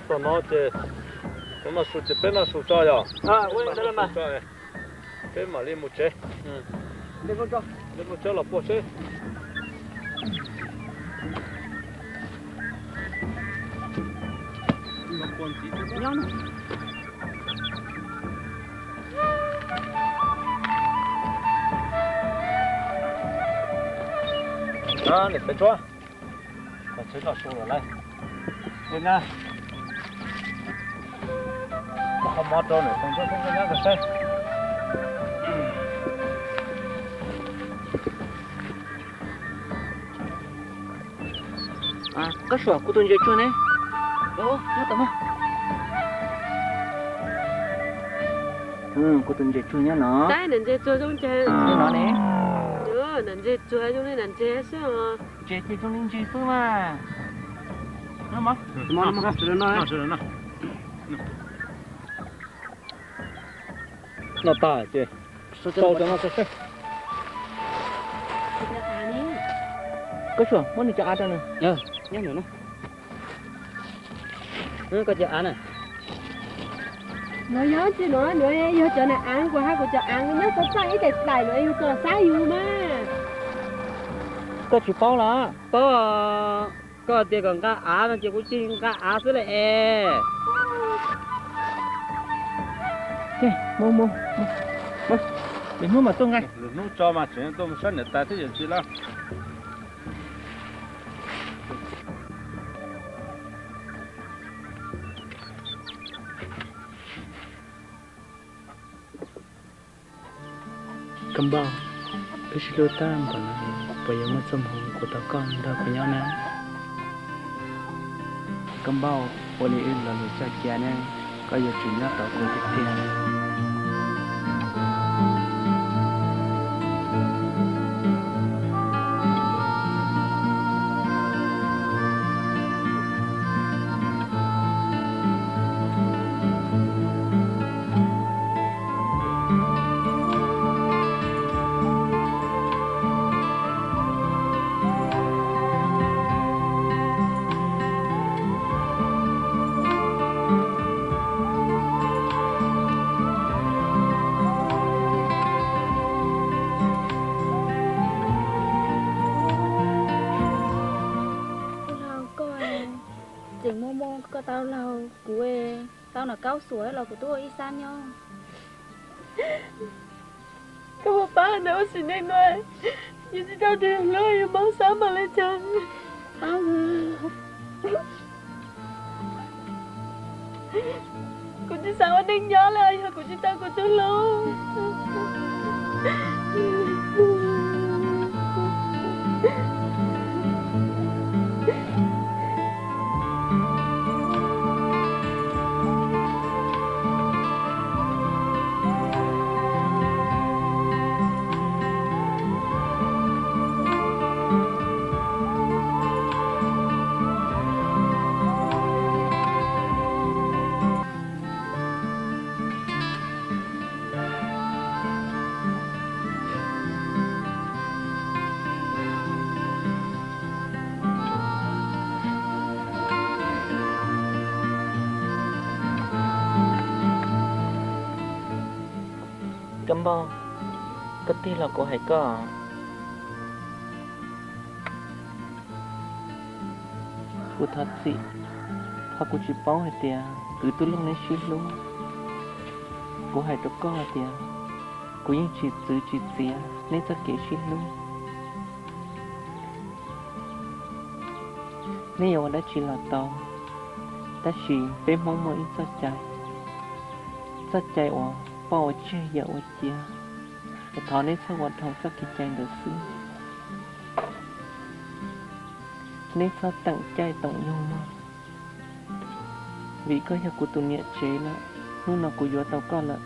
tao nói chứ nó mà sụt bên nó sụt cho rồi quên đó mà bên mà lên một chế lên một chế là bao chế nhau nữa này phải cho mà chế là sụt rồi này đây nè không mót đâu nữa không có nhát được xem có sủa của tôi chơi chưa này nó tao mà của tôi chơi chưa nhá nó đấy nên chơi chơi trong chơi nó này nên chơi trong này nên chơi sao chơi trong linh chơi sao mà nó mất nó nó tả chứ sâu cho nó sẽ có sủa muốn đi cho ăn đâu nè nhớ nữa nó có cho ăn này nó nhớ chứ nó nữa yêu cho này ăn của hai của cho ăn nó có sai cái này nữa yêu cho sai yêu mà có chỉ bao là có tiền còn cá nó chỉ có tiền cá thôi đấy mua để mua mà tôm ngay nó cho mà chuyện tôm sân để ta thấy gì là cầm bao cái gì lô tam còn là bây giờ mất sâm hồng của tao con đã của nhau nè cầm bao hôm nay là người cha kia nè có giờ chuyện nhát tao cũng thích tiền cao suối là của tôi đi san nhau các bà nó xin anh nói như thế đâu thì lời máu sáng mà lên chân cô chỉ sao anh đừng nhớ lời cô chỉ tao của tôi luôn cầm bao cái tiền là của hải có của thật gì hoặc của chị bao hải tiền cứ tôi lúc này xuyên luôn của hải tôi có tiền của những chị giữ chị xía nên ta kể xuyên luôn nếu mà đã chỉ là tao ta chỉ bé mong mỏi sát chạy ở bao che dạo ở chia để thọ nên sao hoạt động sắc cái trang được xứ nên sao tặng trai tổng nhau mà vì có nhà của tụi nhẹ chế là lúc nào của gió tàu con là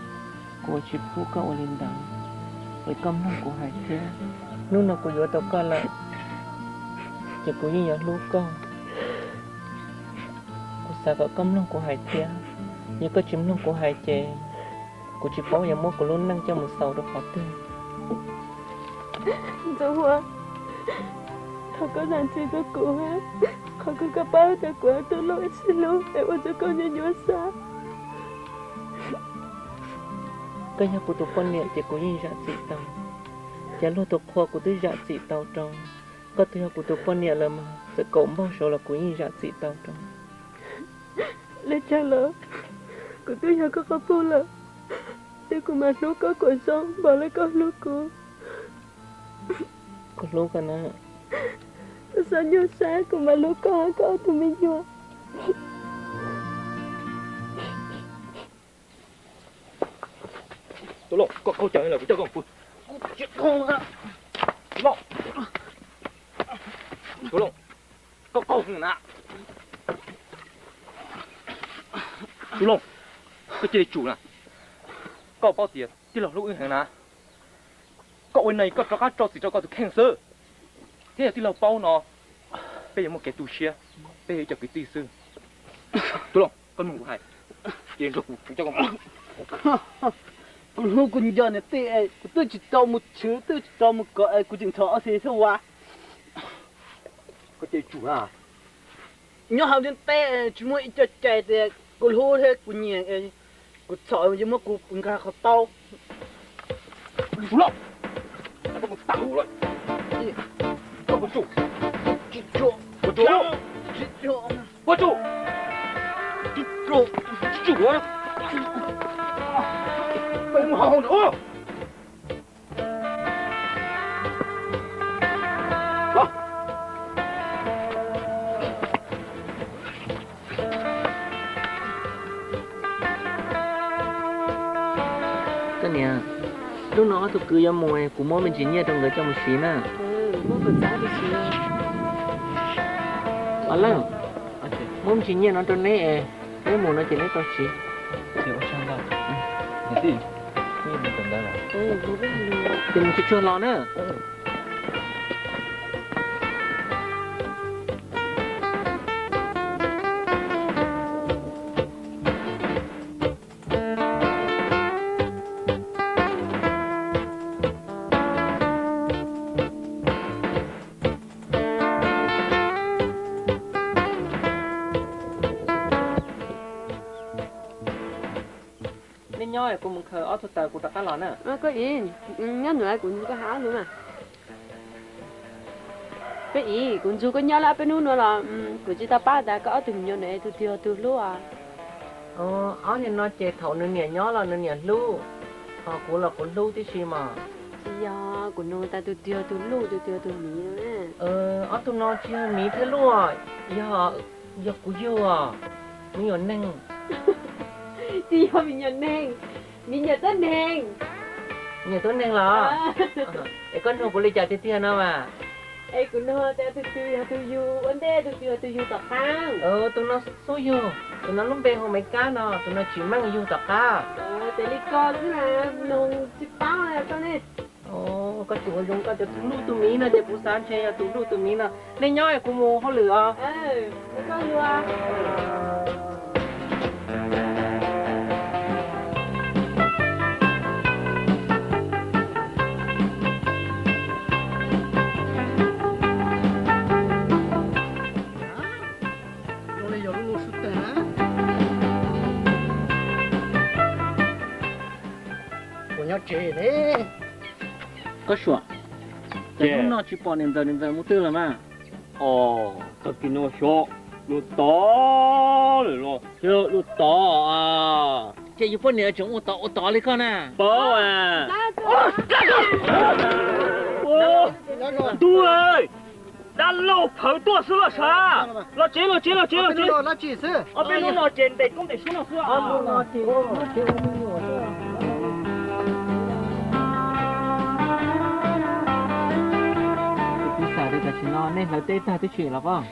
của chị phụ có ở lên đằng với công năng của hải thế lúc nào của gió tàu con là chỉ của như lúc con của sao có công năng của hải thế như có chim năng của hải chế của chị bảo nhà mua của luôn năng cho một sầu được khó tư Dẫu hoa Thật có dàn chi cho cụ hết Khó cứ cả bao ta quá tôi lỗi xin lỗi em ơi cho con nhớ xa. Cái nhà của tôi con nhẹ chỉ có nhìn ra chị tao. Chả lo tôi khoa của tôi ra chị tao trong. Có tôi của tôi con nhẹ là mà sẽ cổng bao số là của nhìn ra chị tao trong. Lấy cha lỡ. Của tôi nhà có phụ là. Để của mà nó có cuộc sống bảo lấy con lúc của. Con lúc à nè. Sao nhớ sáng của mà lúc có tụi mình nhớ. Tôi lộ, có câu trả lời của cho con phụ. Chết con à. Tôi lộ. Tôi lộ. Có câu gì nè. Tôi lộ. Cái chơi chủ nè. Có bao tiền, thì là lúc ứng hàng nè. Cậu ấy này có cho các trò gì cho con được cancer. Thế là thì là bao nó. Bây giờ một cái tù xe. Bây giờ cho cái tì sư. Tôi lộ, con mừng của hai. Tiền rồi phụ cho con phụ. Con hô con giờ này tê, tôi chỉ cho một chữ, tôi chỉ cho một cái, tôi chỉ cho thế thôi à. Có chơi chủ à? Nhớ học đến tê, chúng mới cho chạy thì con hô thế, con nhẹ, con sợ nhưng mà con gà khó tao. Chủ lộ! Nó có một tàu rồi. Có một chủ. Chị chủ. Một chủ. Chị chủ. Một chủ. Chị chủ. Chủ đó. Phải một hào nữa. Đó. Cái nè. Lúc nó tôi cứ cho mùi của mỗi mình chỉ nhớ trong người cho một xí nè. Mỗi phần giá thì xí. Ở lăng. Mỗi mình chỉ nhớ nó trong này. Cái mùi nó chỉ lấy con xí. Thì ông sang đâu? Thế thì mình cần đây là. Bố biết luôn. Thì mình chưa lo nữa. Nên nhoi của mình khờ ở thuật tờ của tất cả lọ nè. Có gì, nhớ nữa cũng có háo nữa mà. Cái gì cũng chưa có nhớ lại bênนู้n nữa là của chị ta ba đã có từng nhớ này từ lúc à. Ở thì nó chạy thầu nên nhẹ nhó là nên nhẹ lưu. Của là của lưu tí xì mà. Dạ, của nó ta từ lúc từ mì nữa. Ở tụi nó chưa mì thế luôn à. Giờ của yêu à. Mình ở nâng. Chị giờ mình nhận neng. Mình nhận tên neng. Nhà tôi nâng là. Ê con hồ của lý trả tiền nào mà. Ê của nó ta từ du, vấn đề từ du tập khang. Tụi nó số yêu. Tụi nó lúc bên hồ mấy cá nó, tụi nó chỉ mang yêu tập cá. Tại lý con tức là nông chích bao này con này. Có chủ dùng có tụi lưu tụi mí nè, để bố sáng chơi tụi lưu tụi mí nè. Nên nhói của mù họ lửa. Cái con lưu à. Nhớ chế đấy. Có sủa. Tại lúc nó chỉ bỏ nên giờ mua tư là mà. Cái kia nó short. Lụt to rồi. Chưa lụt to à. Chị yêu phone này chúng ô to lấy con à. Bố à. Tôi ơi. Đã lâu phở tua sữa sao? Nó chế. Nó chỉ sư. Ở bên nó trên đây cũng để xuống nó sữa. Nó chỉ. Nó nên là tê ta tới chuyện là không?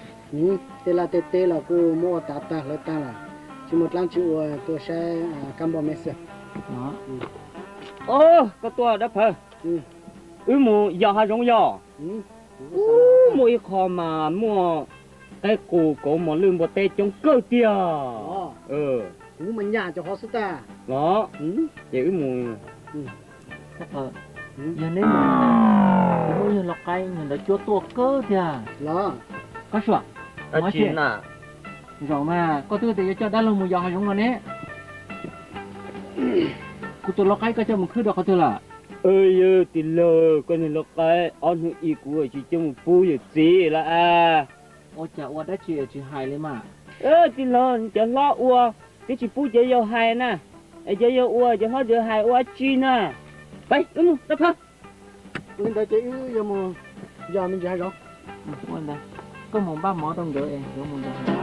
Tê là cô mua ta là ta là chỉ một lần chịu tôi sẽ cam bò mẹ sữa. Đó. Có tua đã phở. Mù giờ hai giống giờ. Mua kho mà mua cái cổ mà lương một tê trong cơ tia. Cú mình nhà cho họ sức ta. Đó. Vậy mù. Giờ nếu mà như lọc cây mình đã chúa tua cơ thì à. Đó. Có sủa. Nói chuyện à? Rồi mà, có thứ thì cho đã là một dòng giống rồi nè. Cô tôi lo cái cho một khứ đó có thứ là. Ơi thì lờ con này lo cái on hữu ý của chị cho một phu gì gì là à. Ôi chà, ôi đã chị hài lên mà. Thì lo cho lo ua cái chị phu cho yêu hài nè. Cho yêu ua cho họ được hài ua chi nè. Vậy, đáp hết. Mình đã chơi giờ mà giờ mình chạy rồi. Quên đây. Có một ba mỏ trong đỡ em, đỡ một đỡ.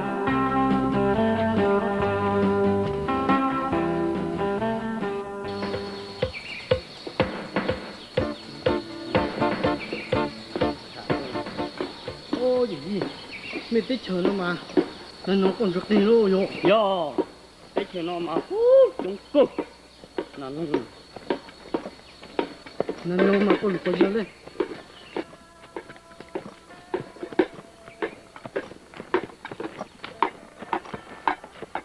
Ô gì mình tích chờ nó mà nó còn rất tiền luôn rồi. Yo, cái chuyện nó mà chúng cực là nó mà còn có gì lên.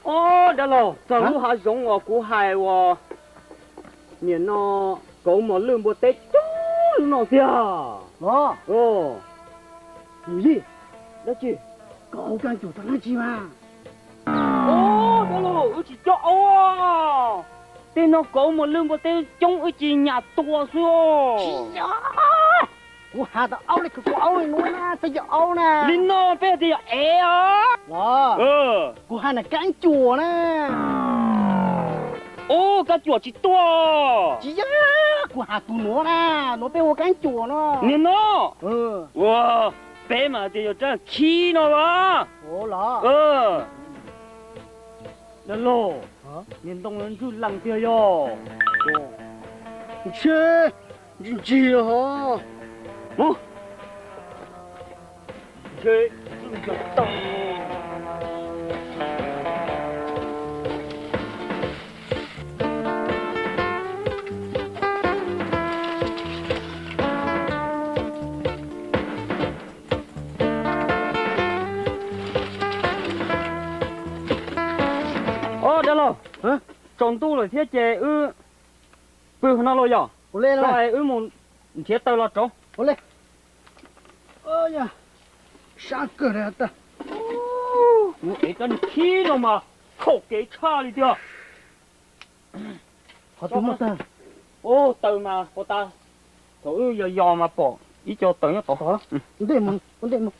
ô đó là giờ lúc họ giống ở cú hài wa miền nó có một lương bộ tết chú nó kìa Đó, ô gì? đó chị Cậu can chủ thằng chi mà. ô đó là chỉ cho ô tên nó có một lương bộ tết trong ở chị nhà tua xưa Cú hà tao áo này cú áo này luôn nè, tao giờ áo nè. linh nó bé thì é á Đó, cú hà này can chùa nè. ô cái chuột chỉ tua Chị á, cú hà tụ nó nè, nó bé can chùa nó. nên nó Ừ, wow bé mà thì cho chân khí nó mà ồ là. đó lô miền đông nó cứ lằng kia yo Chê, gì hả? 뭐? 제 생겼다. đó rồi. Hả? Tròn tu rồi thiết chế bự nó rồi à? Ô lên rồi. Rồi một thiết tao là trống. Ô lên. Ôi da, sao cơ đấy ta? Ủa, cái con khí đâu mà khổ cái cha đi chưa? Họ tụi mất ta. Ô, từ mà cô ta. Thôi giờ mà bỏ. Ý cho tới nó bỏ. Vấn đề một